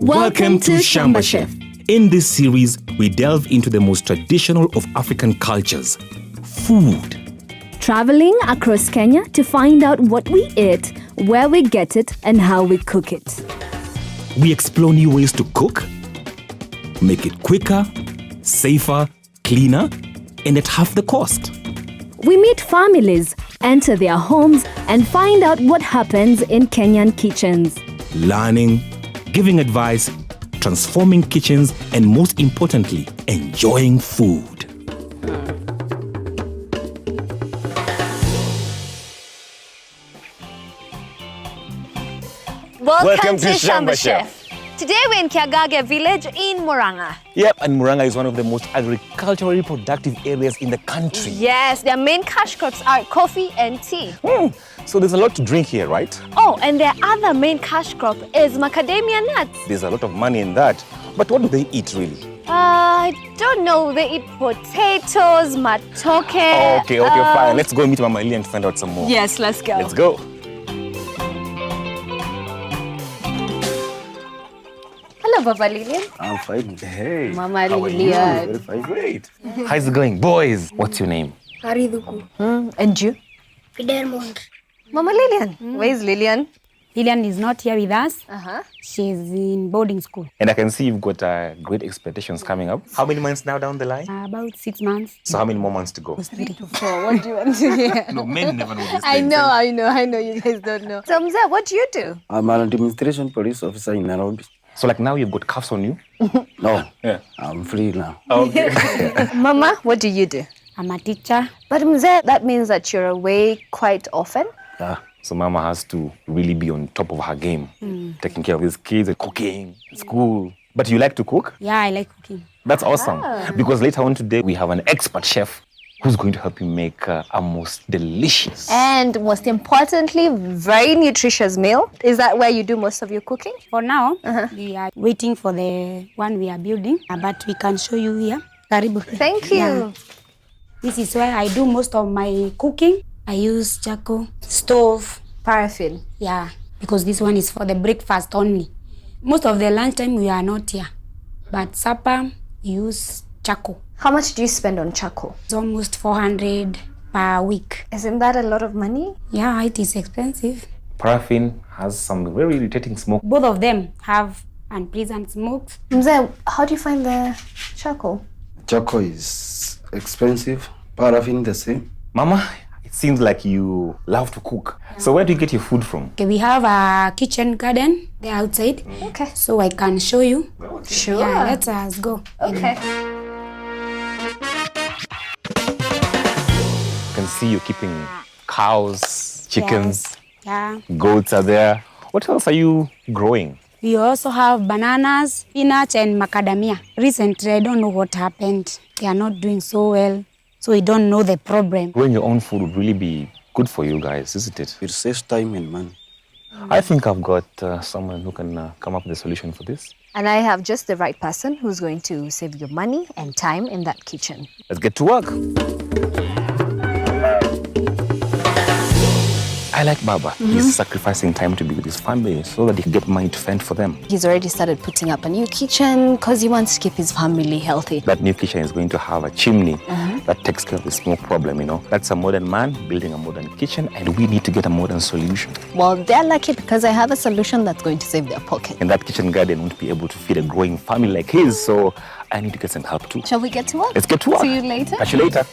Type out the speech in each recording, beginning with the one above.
Welcome to Shamba Chef. In this series, we delve into the most traditional of African cultures, food. Traveling across Kenya to find out what we eat, where we get it, and how we cook it. We explore new ways to cook, make it quicker, safer, cleaner, and at half the cost. We meet families, enter their homes, and find out what happens in Kenyan kitchens. Learning, giving advice, transforming kitchens, and most importantly, enjoying food. Welcome to Shamba Chef. Today we're in Kiagage village in Murang'a. Yep, and Murang'a is one of the most agriculturally productive areas in the country. Yes, their main cash crops are coffee and tea. So there's a lot to drink here, right? Oh, and their other main cash crop is macadamia nuts. There's a lot of money in that. But what do they eat really? I don't know. They eat potatoes, matoke. Okay, fine. Let's go meet Mama Lillian to find out some more. Yes, let's go. Let's go. Hello, Baba Lillian. I'm fine. Hey. Mama Lillian. Very fine. Great. How's it going? Boys, what's your name? Hariduku. And you? Fidelmond. Mama Lillian. Where is Lillian? Lillian is not here with us. Uh-huh. She's in boarding school. And I can see you've got great expectations coming up. How many months now down the line? About 6 months. So how many more months to go? 3 to 4. What do you want to hear? No, men never know this. I know. You guys don't know. So, Mzee, what do you do? I'm an administration police officer in Nairobi. So like now you've got cuffs on you? No. Yeah. I'm free now. Okay. Mama, what do you do? I'm a teacher. But Mzee, that means that you're away quite often? Yeah. So Mama has to really be on top of her game, taking care of his kids, cooking, school. But you like to cook? Yeah, I like cooking. That's awesome. Because later on today, we have an expert chef who's going to help you make a most delicious. And most importantly, very nutritious meal. Is that where you do most of your cooking? For now, we are waiting for the one we are building, but we can show you here. Karibu. Thank you. Yeah. This is where I do most of my cooking. I use jiko, stove, Paraffin. yeah, because this one is for the breakfast only. Most of the lunchtime we are not here, but supper we use charcoal. How much do you spend on charcoal? It's almost 400 per week. Isn't that a lot of money? Yeah, it is expensive. Paraffin has some very irritating smoke. Both of them have unpleasant smokes. Mzee, how do you find the charcoal? Choco is expensive. Paraffin the same. Mama, it seems like you love to cook. So where do you get your food from? Okay, we have a kitchen garden there outside. Okay. So I can show you. Sure. Yeah, let us go. Okay. I can see you keeping cows, chickens, Yes. Yeah. goats are there. What else are you growing? We also have bananas, spinach, and macadamia. Recently, I don't know what happened. They are not doing so well, so we don't know the problem. Growing your own food would really be good for you guys, isn't it? It saves time and money. I think I've got someone who can come up with a solution for this. And I have just the right person who's going to save you money and time in that kitchen. Let's get to work. I like Baba. He's sacrificing time to be with his family so that he can get money to fend for them. He's already started putting up a new kitchen because he wants to keep his family healthy. That new kitchen is going to have a chimney that takes care of the smoke problem, you know. That's a modern man building a modern kitchen, and we need to get a modern solution. Well, they're lucky because I have a solution that's going to save their pocket. And that kitchen garden won't be able to feed a growing family like his, so I need to get some help too. Shall we get to work? Let's get to work. See you later. Catch you later.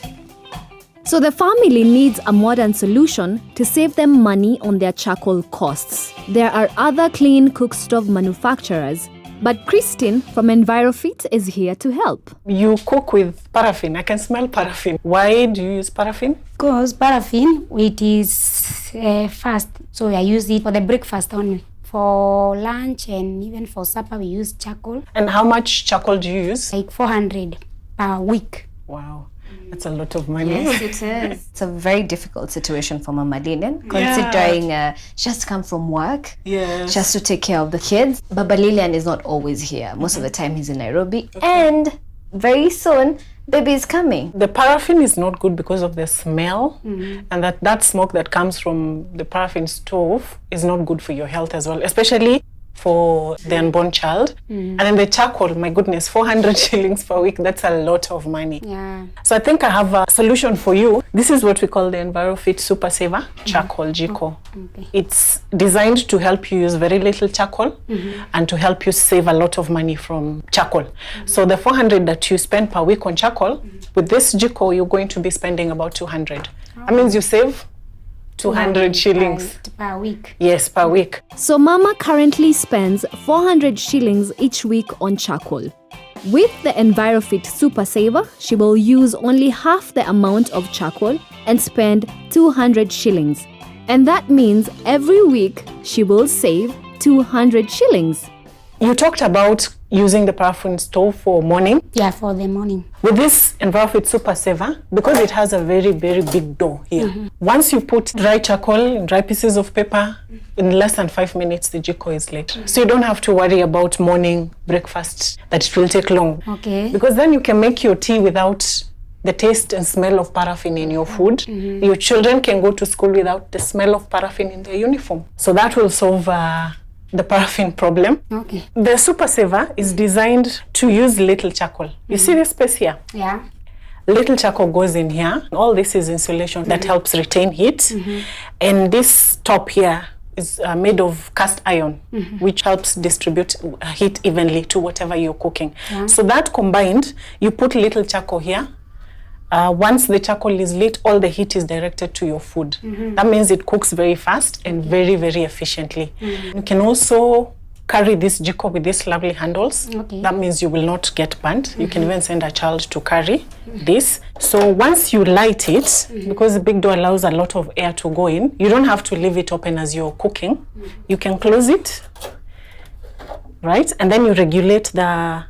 So the family needs a modern solution to save them money on their charcoal costs. There are other clean cook stove manufacturers, but Christine from Enviro Feeds is here to help. You cook with paraffin. I can smell paraffin. Why do you use paraffin? Because paraffin, it is fast, so I use it for the breakfast only. For lunch and even for supper, we use charcoal. And how much charcoal do you use? Like 400 per week. Wow, that's a lot of money. Yes, it is. It's a very difficult situation for Mama Lillian, considering she has to come from work. Yes. She has to take care of the kids. Baba Lillian is not always here. Most of the time he's in Nairobi. And very soon, baby is coming. The paraffin is not good because of the smell, and that smoke that comes from the paraffin stove is not good for your health as well, especially for the unborn child. And then the charcoal, my goodness, 400 shillings per week, that's a lot of money. Yeah. So I think I have a solution for you. This is what we call the Enviro Feeds Super Saver Charcoal Jiko. Okay. It's designed to help you use very little charcoal and to help you save a lot of money from charcoal. So the 400 that you spend per week on charcoal, with this jiko, you're going to be spending about 200. That means you save 200 shillings. Per week. Yes, per week. So Mama currently spends 400 shillings each week on charcoal. With the Enviro Feeds Super Saver, she will use only half the amount of charcoal and spend 200 shillings. And that means every week she will save 200 shillings. You talked about using the paraffin stove for morning. Yeah, for the morning. With this Enviro Feeds Super Saver, because it has a very, very big door here, once you put dry charcoal and dry pieces of paper, in less than 5 minutes, the jiko is lit. So you don't have to worry about morning breakfast, that it will take long. Okay. Because then you can make your tea without the taste and smell of paraffin in your food. Your children can go to school without the smell of paraffin in their uniform. So that will solve the paraffin problem. Okay. The Super Saver is designed to use little charcoal. You see this space here? Yeah. Little charcoal goes in here. All this is insulation that helps retain heat. And this top here is made of cast iron, which helps distribute heat evenly to whatever you're cooking. So that combined, you put little charcoal here. Once the charcoal is lit, all the heat is directed to your food. That means it cooks very fast and very, very efficiently. You can also carry this jiko with these lovely handles. Okay. That means you will not get burnt. You can even send a child to carry this. So once you light it, because the big door allows a lot of air to go in, you don't have to leave it open as you're cooking. You can close it, right? And then you regulate the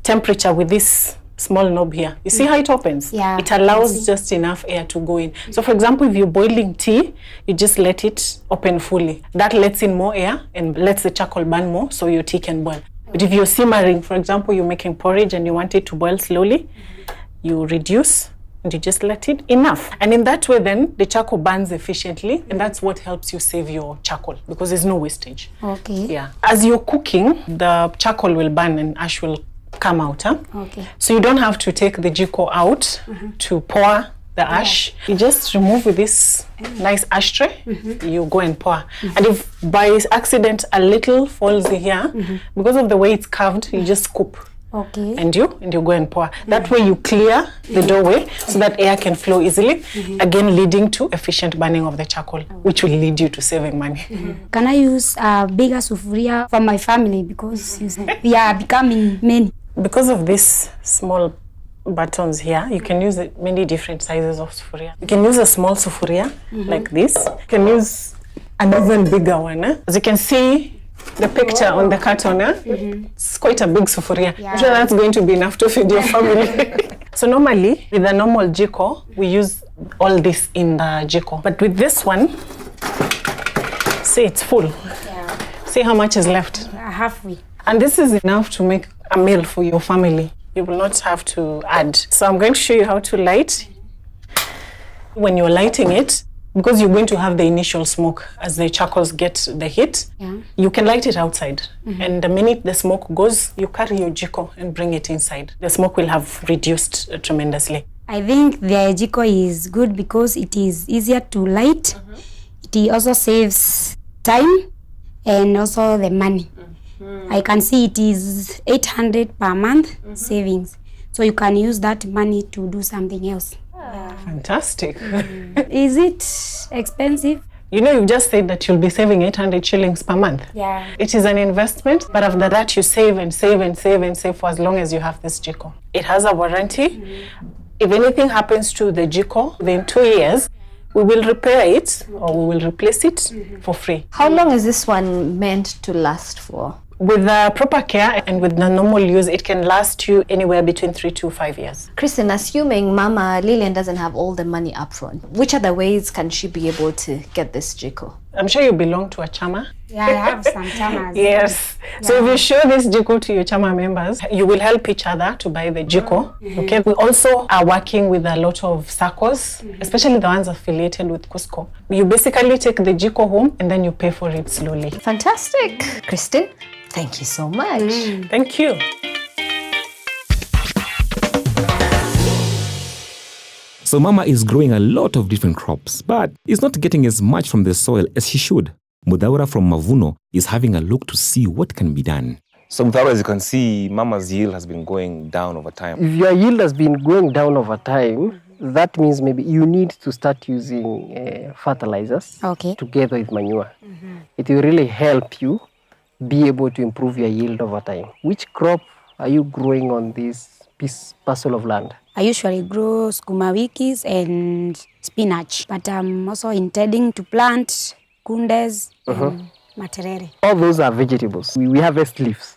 temperature with this small knob here. You see how it opens? Yeah. It allows just enough air to go in. So for example, if you're boiling tea, you just let it open fully. That lets in more air and lets the charcoal burn more so your tea can boil. But if you're simmering, for example, you're making porridge and you want it to boil slowly, you reduce and you just let it enough. And in that way then, the charcoal burns efficiently, and that's what helps you save your charcoal because there's no wastage. Okay. Yeah. As you're cooking, the charcoal will burn and ash will come out. Huh? Okay. So you don't have to take the jiko out to pour the ash. You just remove with this nice ashtray, you go and pour. And if by accident a little falls here, because of the way it's carved, you just scoop. Okay. And you go and pour. That way you clear the doorway so that air can flow easily, again leading to efficient burning of the charcoal, which will lead you to saving money. Can I use a bigger sufuria for my family because we are becoming many? Because of these small buttons here, you can use many different sizes of sufuria. You can use a small sufuria like this. You can use an even bigger one. As you can see, the picture on the carton, it's quite a big sufuria. I'm sure that's going to be enough to feed your family. So normally, with a normal jiko, we use all this in the jiko. But with this one, see, it's full. See how much is left? Halfway. And this is enough to make a meal for your family. You will not have to add. So I'm going to show you how to light. When you're lighting it, because you're going to have the initial smoke as the charcoals get the heat, you can light it outside. And the minute the smoke goes, you carry your jiko and bring it inside. The smoke will have reduced tremendously. I think the jiko is good because it is easier to light. It also saves time and also the money. I can see it is 800 per month savings. So you can use that money to do something else. Fantastic. Is it expensive? You know, you just said that you'll be saving 800 shillings per month. Yeah. It is an investment, but after that you save and save and save and save for as long as you have this jiko. It has a warranty. If anything happens to the jiko within 2 years, we will repair it or we will replace it for free. How long is this one meant to last for? With the proper care and with the normal use, it can last you anywhere between 3 to 5 years. Kristen, assuming Mama Lillian doesn't have all the money up front, which other ways can she be able to get this jiko? I'm sure you belong to a chama. Yeah, I have some chamas. Yes. So if you show this jiko to your chama members, you will help each other to buy the jiko. Okay. We also are working with a lot of circles, especially the ones affiliated with Cusco. You basically take the jiko home and then you pay for it slowly. Fantastic. Kristen, thank you so much. Thank you. So Mama is growing a lot of different crops, but is not getting as much from the soil as she should. Mudaura from Mavuno is having a look to see what can be done. So Mudaura, as you can see, Mama's yield has been going down over time. If your yield has been going down over time, that means maybe you need to start using fertilizers together with manure. It will really help you be able to improve your yield over time. Which crop are you growing on this parcel of land? I usually grow sukuma wikis and spinach, but I'm also intending to plant kundes and materere. All those are vegetables. We harvest leaves.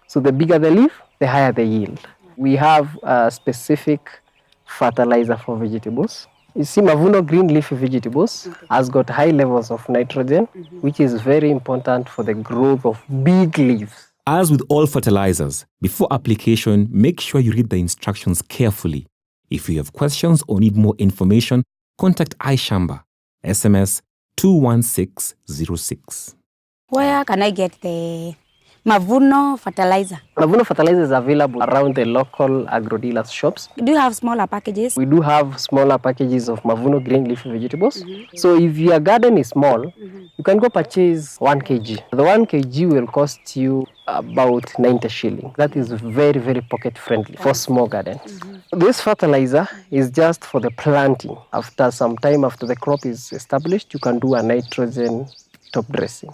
So the bigger the leaf, the higher the yield. We have a specific fertilizer for vegetables. You see, Mavuno green leafy vegetables has got high levels of nitrogen, which is very important for the growth of big leaves. As with all fertilizers, before application, make sure you read the instructions carefully. If you have questions or need more information, contact Shamba, SMS 21606. Where can I get the Mavuno fertilizer? Mavuno fertilizer is available around the local agro-dealers shops. Do you have smaller packages? We do have smaller packages of Mavuno green leafy vegetables. So if your garden is small, you can go purchase 1 kg. The 1 kg will cost you about 90 shillings. That is very, very pocket friendly for small gardens. This fertilizer is just for the planting. After some time, after the crop is established, you can do a nitrogen top dressing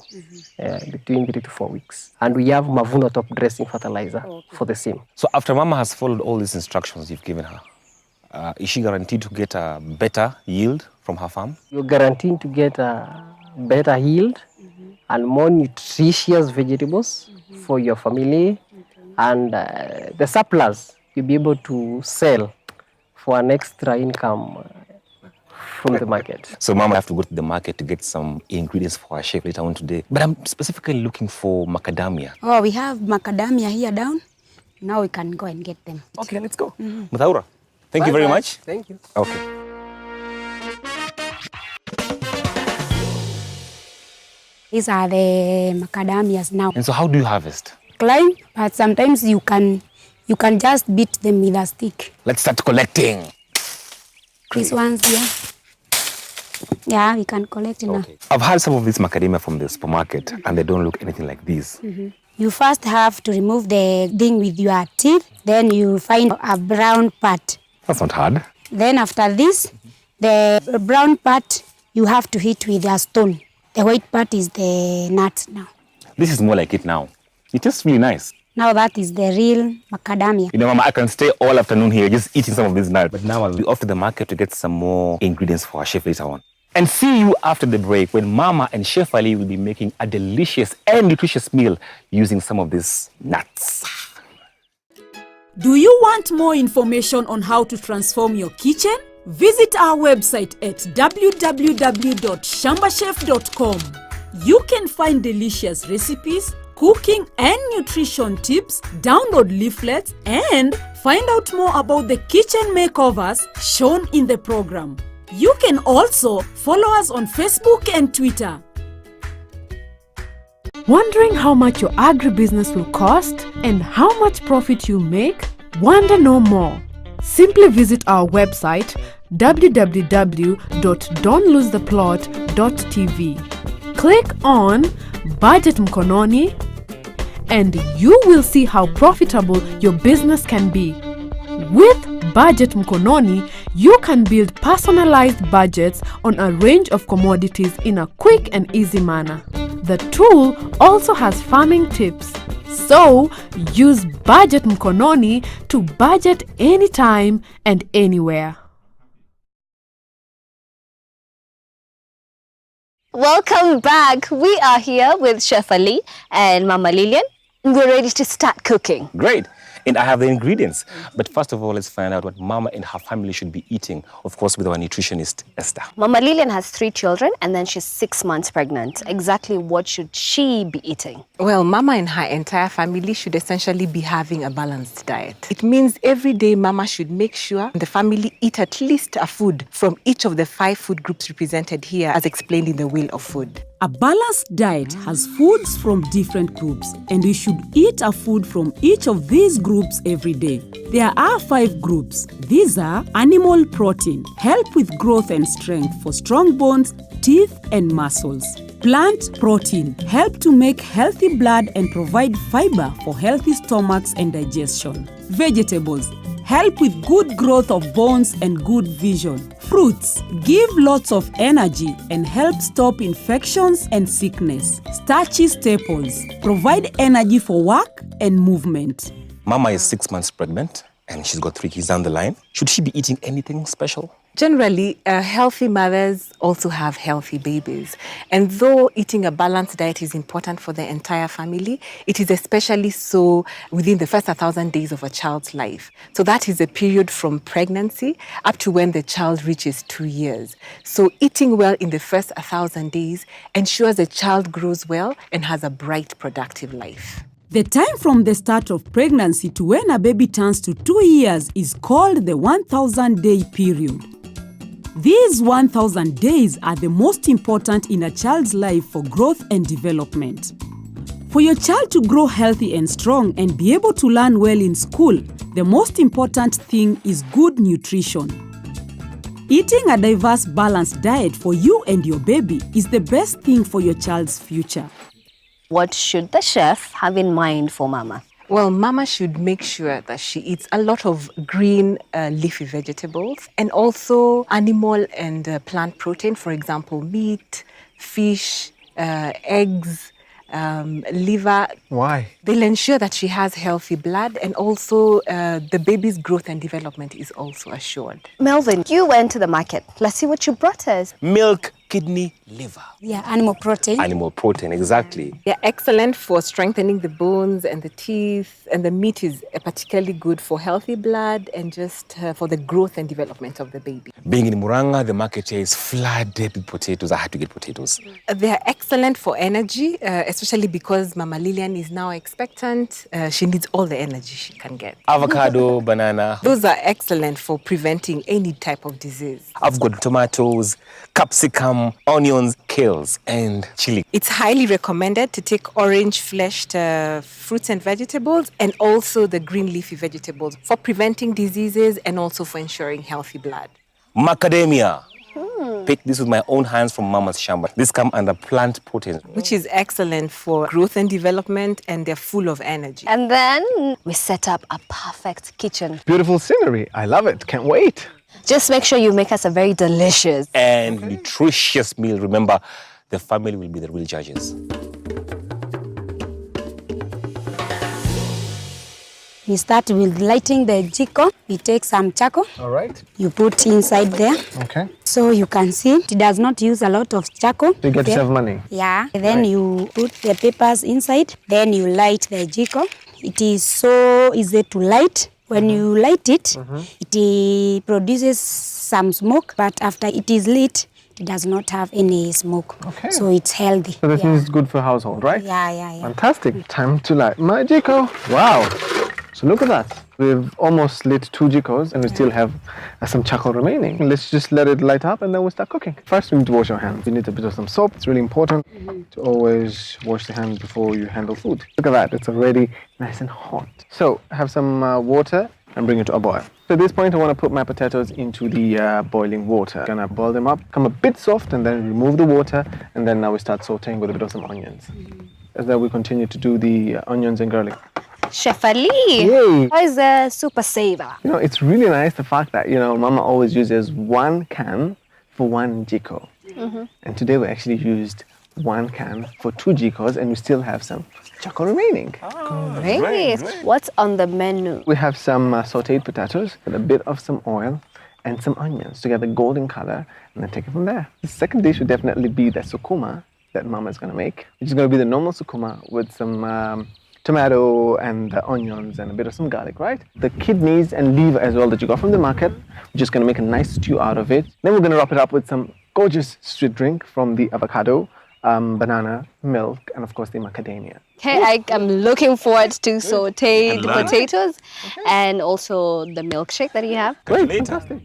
between 3 to 4 weeks. And we have Mavuno top dressing fertilizer for the same. So after Mama has followed all these instructions you've given her, is she guaranteed to get a better yield from her farm? You're guaranteed to get a better yield and more nutritious vegetables for your family. And the surplus you'll be able to sell for an extra income from the market. So Mama have to go to the market to get some ingredients for her chef later on today. But I'm specifically looking for macadamia. Oh, we have macadamia here down. Now we can go and get them. Okay, let's go. Mudaura, thank you very much. Thank you. Okay. These are the macadamias now. And so how do you harvest? Climb, but sometimes you can just beat them with a stick. Let's start collecting. These ones here. Yeah, we can collect now. Okay. I've had some of these macadamia from the supermarket and they don't look anything like these. You first have to remove the thing with your teeth. Then you find a brown part. That's not hard. Then after this, the brown part you have to hit with a stone. The white part is the nut now. This is more like it now. It tastes really nice. Now that is the real macadamia. You know, Mama, I can stay all afternoon here just eating some of these nuts. But now I'll be off to the market to get some more ingredients for our chef later on. And see you after the break when Mama and Chef Ali will be making a delicious and nutritious meal using some of these nuts. Do you want more information on how to transform your kitchen? Visit our website at www.shambachef.com. You can find delicious recipes, cooking and nutrition tips, download leaflets, and find out more about the kitchen makeovers shown in the program. You can also follow us on Facebook and Twitter. Wondering how much your agribusiness will cost and how much profit you make? Wonder no more. Simply visit our website www.don'tlosetheplot.tv. Click on Budget Mkononi and you will see how profitable your business can be. With Budget Mkononi, you can build personalized budgets on a range of commodities in a quick and easy manner. The tool also has farming tips. So, use Budget Mkononi to budget anytime and anywhere. Welcome back. We are here with Chef Ali and Mama Lillian. We're ready to start cooking. Great. And I have the ingredients. But first of all, let's find out what Mama and her family should be eating, of course, with our nutritionist, Esther. Mama Lillian has 3 children and then she's 6 months pregnant. Exactly what should she be eating? Well, Mama and her entire family should essentially be having a balanced diet. It means every day Mama should make sure the family eat at least a food from each of the 5 food groups represented here as explained in the Wheel of Food. A balanced diet has foods from different groups, and we should eat a food from each of these groups every day. There are 5 groups. These are animal protein, help with growth and strength for strong bones, teeth, and muscles. Plant protein, help to make healthy blood and provide fiber for healthy stomachs and digestion. Vegetables, help with good growth of bones and good vision. Fruits, give lots of energy and help stop infections and sickness. Starchy staples, provide energy for work and movement. Mama is 6 months pregnant and she's got 3 kids down the line. Should she be eating anything special? Generally, healthy mothers also have healthy babies. And though eating a balanced diet is important for the entire family, it is especially so within the first 1,000 days of a child's life. So that is a period from pregnancy up to when the child reaches 2 years. So eating well in the first 1,000 days ensures the child grows well and has a bright, productive life. The time from the start of pregnancy to when a baby turns to 2 years is called the 1,000-day period. These 1,000 days are the most important in a child's life for growth and development. For your child to grow healthy and strong and be able to learn well in school, the most important thing is good nutrition. Eating a diverse, balanced diet for you and your baby is the best thing for your child's future. What should the chef have in mind for Mama? Well, Mama should make sure that she eats a lot of green leafy vegetables and also animal and plant protein, for example, meat, fish, eggs, liver. Why? They'll ensure that she has healthy blood and also the baby's growth and development is also assured. Melvin, you went to the market. Let's see what you brought us. Milk, kidney, liver. Yeah, animal protein. Animal protein, exactly. They're excellent for strengthening the bones and the teeth, and the meat is particularly good for healthy blood and just for the growth and development of the baby. Being in Murang'a, the market here is flooded with potatoes. I had to get potatoes. They're excellent for energy, especially because Mama Lillian is now expectant. She needs all the energy she can get. Avocado, banana. Those are excellent for preventing any type of disease. I've got tomatoes, capsicum, onions, kales, and chili. It's highly recommended to take orange-fleshed fruits and vegetables and also the green leafy vegetables for preventing diseases and also for ensuring healthy blood. Macadamia. Picked this with my own hands from Mama's Shamba. This come under plant protein. Which is excellent for growth and development, and they're full of energy. And then we set up a perfect kitchen. Beautiful scenery. I love it. Can't wait. Just make sure you make us a very delicious and nutritious meal. Remember, the family will be the real judges. We start with lighting the jiko. We take some charcoal. All right. You put inside there. Okay. So you can see it does not use a lot of charcoal. So you get to save money. Yeah. Then Right. you put the papers inside. Then you light the jiko. It is so easy to light. When you light it, it produces some smoke, but after it is lit, it does not have any smoke. Okay. So it's healthy. So this means it's good for household, right? Yeah. Fantastic. Time to light my jiko. Wow. So look at that. We've almost lit 2 jikos and we still have some charcoal remaining. Let's just let it light up and then we'll start cooking. First, we need to wash our hands. We need a bit of some soap. It's really important to always wash the hands before you handle food. Look at that. It's already nice and hot. So have some water and bring it to a boil. So at this point, I want to put my potatoes into the boiling water. I'm gonna boil them up, become a bit soft, and then remove the water, and then now we start sauteing with a bit of some onions. As then we continue to do the onions and garlic. Chef Ali. Yay. How is the super saver? You know, it's really nice the fact that, Mama always uses 1 can for 1 jiko. And today we actually used 1 can for 2 jikos and we still have some charcoal remaining. Great. What's on the menu? We have some sauteed potatoes with a bit of some oil and some onions to get the golden color and then take it from there. The second dish would definitely be the sukuma that Mama is going to make, which is going to be the normal sukuma with some tomato and the onions and a bit of some garlic, right? The kidneys and liver as well that you got from the market. We're just gonna make a nice stew out of it. Then we're gonna wrap it up with some gorgeous sweet drink from the avocado, banana, milk, and of course the macadamia. Okay, I am looking forward to sauteed potatoes and also the milkshake that you have. Great, fantastic.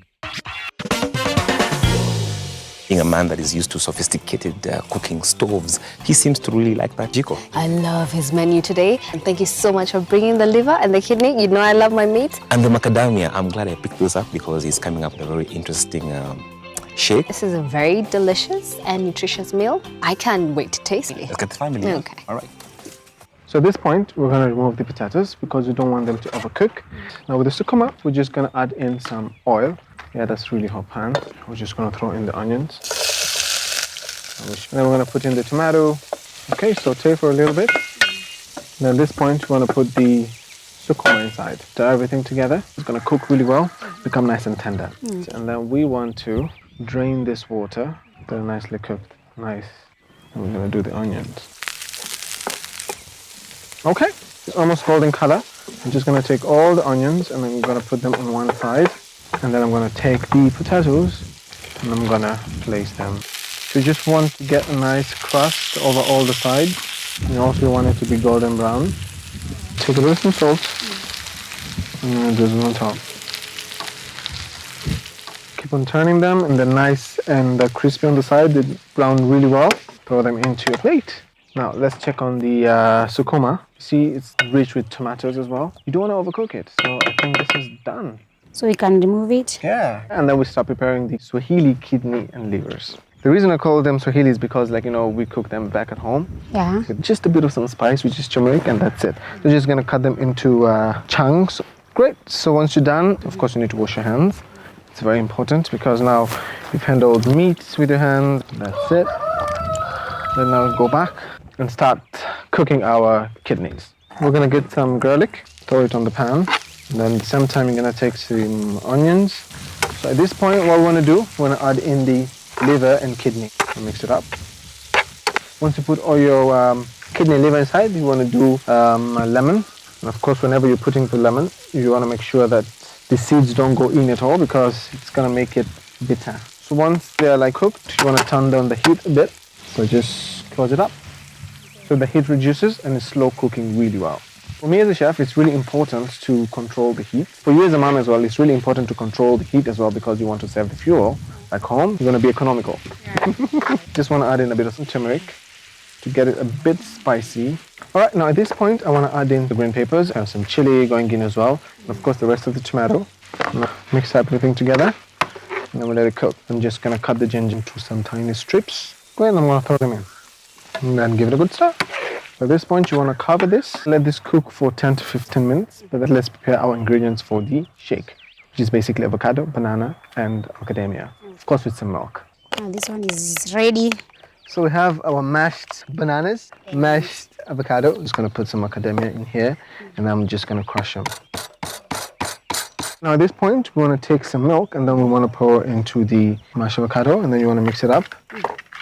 Being a man that is used to sophisticated cooking stoves, he seems to really like that jiko. I love his menu today. And thank you so much for bringing the liver and the kidney. You know I love my meat. And the macadamia, I'm glad I picked those up because he's coming up with a very interesting shake. This is a very delicious and nutritious meal. I can't wait to taste it. Let's get the family. Okay. All right. So at this point, we're gonna remove the potatoes because we don't want them to overcook. Now with the sukuma, we're just gonna add in some oil. Yeah, that's really hot pan. We're just gonna throw in the onions. And then we're gonna put in the tomato. Okay, saute for a little bit. And at this point, we're gonna put the sukuma inside. Stir everything together. It's gonna cook really well, become nice and tender. And then we want to drain this water. They're nicely cooked. Nice. And we're gonna do the onions. Okay, it's almost golden color. I'm just gonna take all the onions and I'm gonna put them on one side. And then I'm gonna take the potatoes and I'm gonna place them. So you just want to get a nice crust over all the sides. And you also want it to be golden brown. Take a bit of some salt and then do it on top. Keep on turning them and they're nice and crispy on the side. They brown really well. Throw them into a plate. Now let's check on the sukuma. See, it's rich with tomatoes as well. You don't want to overcook it. So I think this is done. So we can remove it? Yeah. And then we start preparing the Swahili kidney and livers. The reason I call them Swahili is because, like, you know, we cook them back at home. Yeah. With just a bit of some spice, which is turmeric, and that's it. We're just gonna cut them into chunks. Great. So once you're done, of course, you need to wash your hands. It's very important because now you've handled meat with your hands. That's it. Then now go back and start cooking our kidneys. We're gonna get some garlic, throw it on the pan. And then at the same time, you're gonna take some onions. So at this point, what we wanna do, we wanna add in the liver and kidney and mix it up. Once you put all your kidney and liver inside, you wanna do a lemon. And of course, whenever you're putting the lemon, you wanna make sure that the seeds don't go in at all because it's gonna make it bitter. So once they're like cooked, you wanna turn down the heat a bit. So just close it up. So the heat reduces and it's slow cooking really well. For me as a chef, it's really important to control the heat. For you as a mom as well, it's really important to control the heat as well because you want to save the fuel. Back home, you're going to be economical. Yeah. Just want to add in a bit of some turmeric to get it a bit spicy. All right, now at this point, I want to add in the green peppers and some chili going in as well. And of course, the rest of the tomato. Mix everything together and then we'll let it cook. I'm just going to cut the ginger into some tiny strips. Great, and I'm going to throw them in. And then give it a good stir. At this point, you want to cover this. Let this cook for 10 to 15 minutes. But then let's prepare our ingredients for the shake, which is basically avocado, banana, and macadamia. Of course, with some milk. This one is ready. So we have our mashed bananas, mashed avocado. I'm just going to put some macadamia in here, and I'm just going to crush them. Now at this point, we want to take some milk, and then we want to pour into the mashed avocado, and then you want to mix it up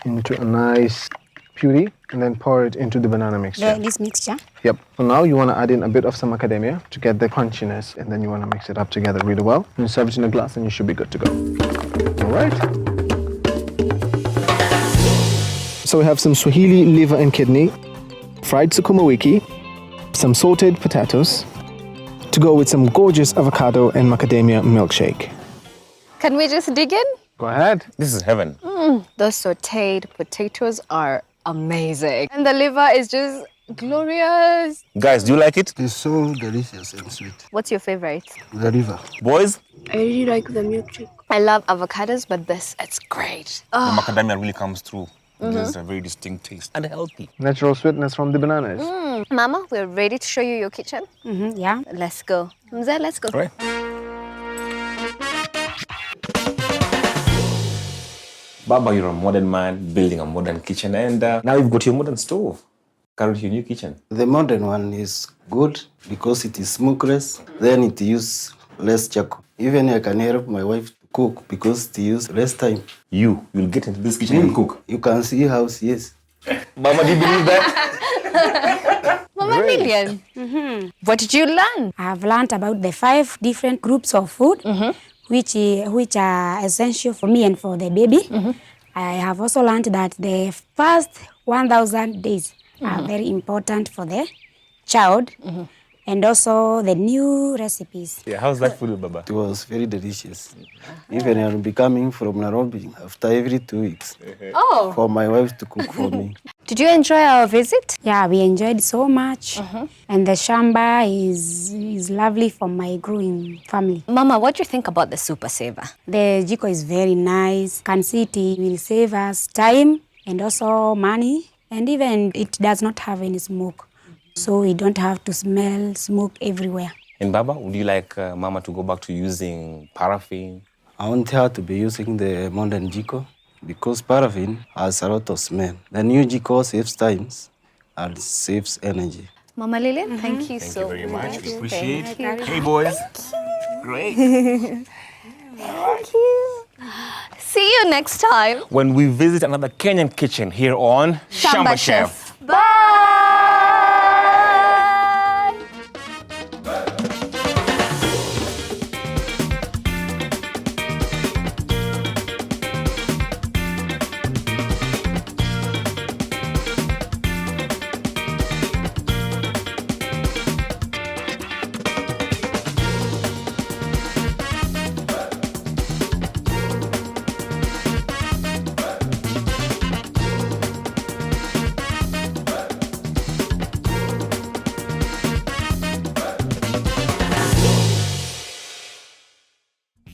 into a nice puree, and then pour it into the banana mixture. This mixture? Yep. So now you want to add in a bit of some macadamia to get the crunchiness, and then you want to mix it up together really well. And serve it in a glass, and you should be good to go. All right. So we have some Swahili liver and kidney, fried sukuma wiki, some sauteed potatoes, to go with some gorgeous avocado and macadamia milkshake. Can we just dig in? Go ahead. This is heaven. The sauteed potatoes are amazing. And the liver is just glorious. Guys, do you like it? It's so delicious and sweet. What's your favorite? The liver. Boys? I really like the milkshake. I love avocados, but this, it's great. The macadamia really comes through. There's a very distinct taste and healthy. Natural sweetness from the bananas. Mama, we're ready to show you your kitchen. Yeah. Let's go. Mzee, let's go. All right. Baba, you're a modern man building a modern kitchen, and now you've got your modern stove. Currently, your new kitchen. The modern one is good because it is smokeless. Then it uses less charcoal. Even I can help my wife to cook because it uses less time. You'll get into this kitchen and cook. You can see how she is. Mama, do you believe that? Mama, Mama Lillian, what did you learn? I've learned about the 5 different groups of food, which are essential for me and for the baby. I have also learned that the first 1,000 days are very important for the child, and also the new recipes. Yeah, how's that food, Baba? It was very delicious. Even I'll be coming from Nairobi after every 2 weeks for my wife to cook for me. Did you enjoy our visit? Yeah, we enjoyed so much. And the Shamba is lovely for my growing family. Mama, what do you think about the Super Saver? The jiko is very nice. Can see it will save us time and also money. And even it does not have any smoke. So we don't have to smell smoke everywhere. And Baba, would you like Mama to go back to using paraffin? I want her to be using the modern jiko because paraffin has a lot of smell. The new jiko saves times and saves energy. Mama Lillian, thank you Thank you very much. We appreciate it. Thank you. Hey, boys. Great. Thank you. See you next time. When we visit another Kenyan kitchen here on Shamba Chef.